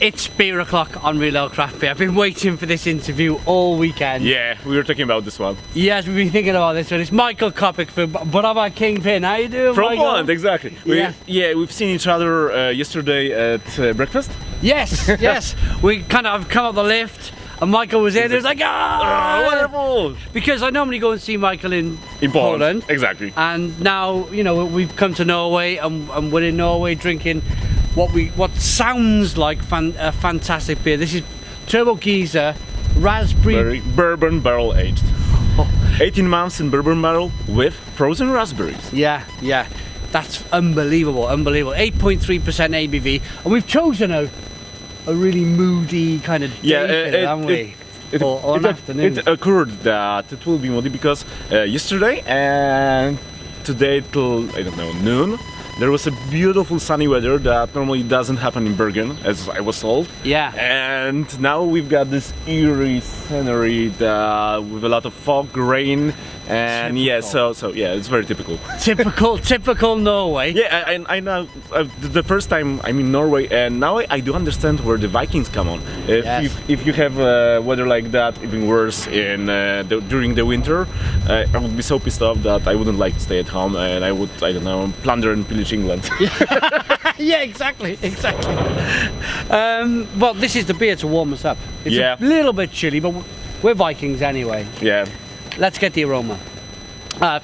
It's beer o'clock on Real Ale Craft Beer. I've been waiting for this interview all weekend. Yeah, we were talking about this one. Yes, we've been thinking about this one. It's Michael Kopic from Browar Kingpin. How you doing, From Michael? Poland, exactly. We've seen each other yesterday at breakfast. Yes, yes. We kind of come up the lift and Michael was in. It was like, oh, wonderful! Because I normally go and see Michael in Poland. Exactly. And now, you know, we've come to Norway and we're in Norway drinking what sounds like a fantastic beer. This is Turbo Geezer Raspberry Bourbon barrel aged. 18 months in bourbon barrel with frozen raspberries. Yeah, yeah. That's unbelievable, unbelievable. 8.3% ABV, and we've chosen a really moody kind of day, haven't we? Or an afternoon. It occurred that it will be moody because yesterday and today till, I don't know, noon, there was a beautiful sunny weather that normally doesn't happen in Bergen, as I was told. Yeah. And now we've got this eerie scenery with a lot of fog, rain, and typical. so yeah, it's very typical. Typical Norway. Yeah, I know. The first time I'm in Norway, and now I do understand where the Vikings come on. If you have weather like that, even worse during the winter, I would be so pissed off that I wouldn't like to stay at home, and I would, I don't know, plunder and pillage England. Yeah, exactly. Well, this is the beer to warm us up. It's a little bit chilly, but we're Vikings anyway. Yeah. Let's get the aroma.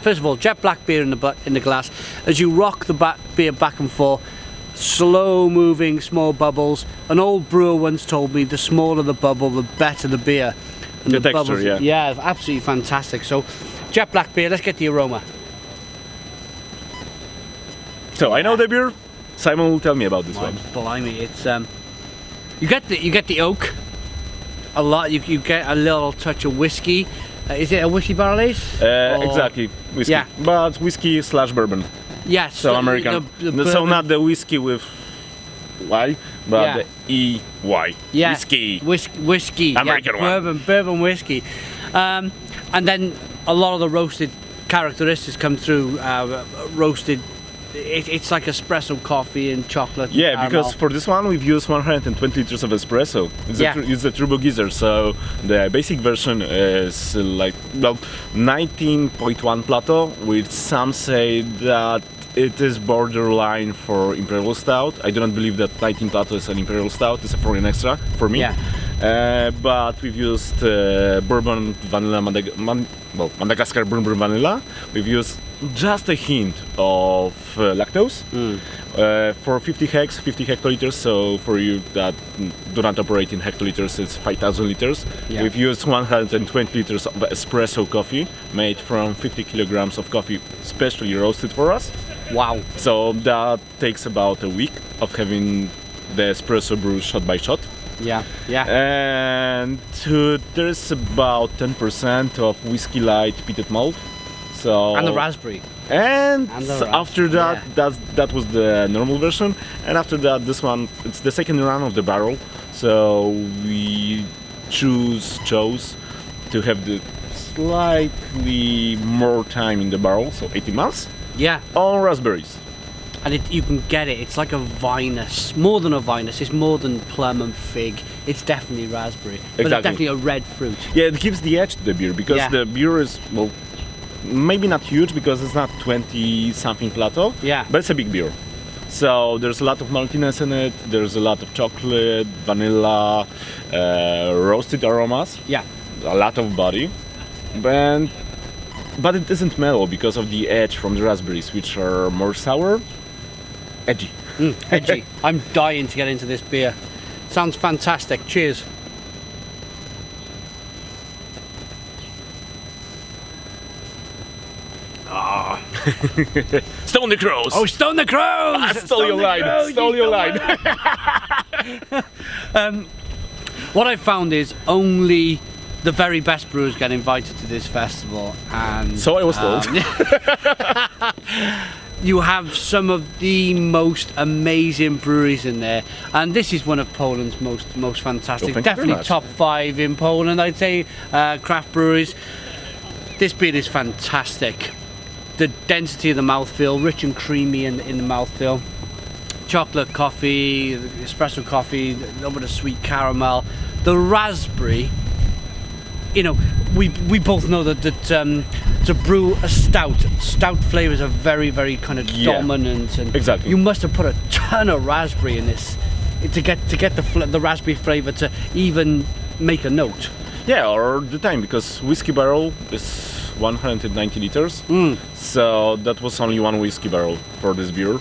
First of all, jet black beer in the glass. As you rock the beer back and forth, slow moving, small bubbles. An old brewer once told me the smaller the bubble, the better the beer. And the texture, bubbles, yeah. Yeah, absolutely fantastic. So, jet black beer, let's get the aroma. So I know the beer. Simon will tell me about this one. Blimey, it's you get the oak a lot. You get a little touch of whiskey. Is it a whiskey barrel aged? Exactly, whiskey. Yeah. But whiskey / bourbon. Yes. So American. So not the whiskey with Y, but the EY. Yeah. Whiskey. American one. Bourbon whiskey. And then a lot of the roasted characteristics come through. Roasted. It's like espresso coffee and chocolate. Yeah, caramel. because for this one we've used 120 liters of espresso. It's a Turbo Geezer, so the basic version is like 19.1 plateau, which some say that it is borderline for Imperial Stout. I do not believe that 19 plateau is an Imperial Stout. It's a foreign extra for me. Yeah. But we've used bourbon vanilla Madagascar bourbon vanilla. We've used just a hint of lactose for 50 hectoliters. So for you that do not operate in hectoliters, it's 5,000 liters. Yeah. We've used 120 liters of espresso coffee made from 50 kilograms of coffee, specially roasted for us. Wow! So that takes about a week of having the espresso brew shot by shot. Yeah, yeah. And there's about 10% of whiskey light peated malt. So and the raspberry. And after that, that was the normal version. And after that, this one, it's the second run of the barrel. So we chose to have the slightly more time in the barrel, so 18 months. Yeah. On raspberries. And you can get it. It's like a vinous, more than a vinous. It's more than plum and fig. It's definitely raspberry, but it's definitely a red fruit. Yeah, it gives the edge to the beer because the beer is maybe not huge because it's not 20-something plateau. Yeah. But it's a big beer. So there's a lot of maltiness in it. There's a lot of chocolate, vanilla, roasted aromas. Yeah. A lot of body, but it isn't mellow because of the edge from the raspberries, which are more sour. Edgy. Edgy. I'm dying to get into this beer. Sounds fantastic. Cheers. Ah. Stone the crows. Oh, stone the crows! I stole your line. Stole your line. What I found is only the very best brewers get invited to this festival, and so I was told. You have some of the most amazing breweries in there, and this is one of Poland's most fantastic. Well, definitely top 5 in Poland, I'd say, craft breweries. This beer is fantastic. The density of the mouthfeel, rich and creamy in the mouthfeel. chocolate coffee, espresso coffee, a little bit of sweet caramel. The raspberry, you know, we both know that to brew a stout flavors are very, very kind of dominant, and exactly. You must have put a ton of raspberry in this to get the raspberry flavor to even make a note. Yeah, or the time, because whiskey barrel is 190 liters, so that was only one whiskey barrel for this beer,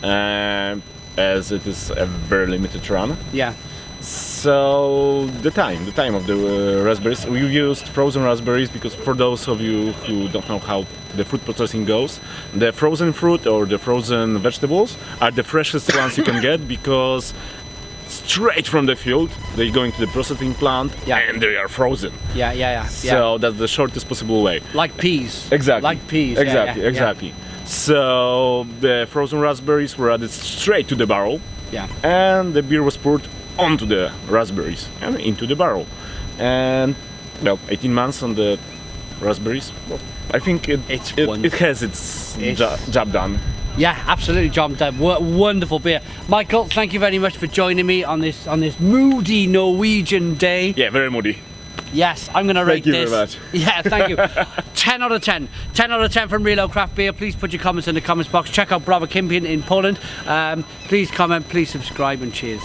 as it is a very limited run. Yeah. So the time of the raspberries, we used frozen raspberries, because for those of you who don't know how the fruit processing goes, the frozen fruit or the frozen vegetables are the freshest ones you can get, because straight from the field they're going to the processing plant, and they are frozen. Yeah. So that's the shortest possible way. Like peas. Exactly. Like peas. Exactly. So the frozen raspberries were added straight to the barrel. Yeah. And the beer was poured onto the raspberries and into the barrel. And well, 18 months on the raspberries. Well, I think it has its job done. Yeah, absolutely, job done. Wonderful beer. Michael, thank you very much for joining me on this moody Norwegian day. Yeah, very moody. Yes, I'm going to rate this. Thank you very much. Yeah, thank you. 10 out of 10. 10 out of 10 from Real Craft Beer. Please put your comments in the comments box. Check out Browar Kingpin in Poland. Please comment, please subscribe, and cheers.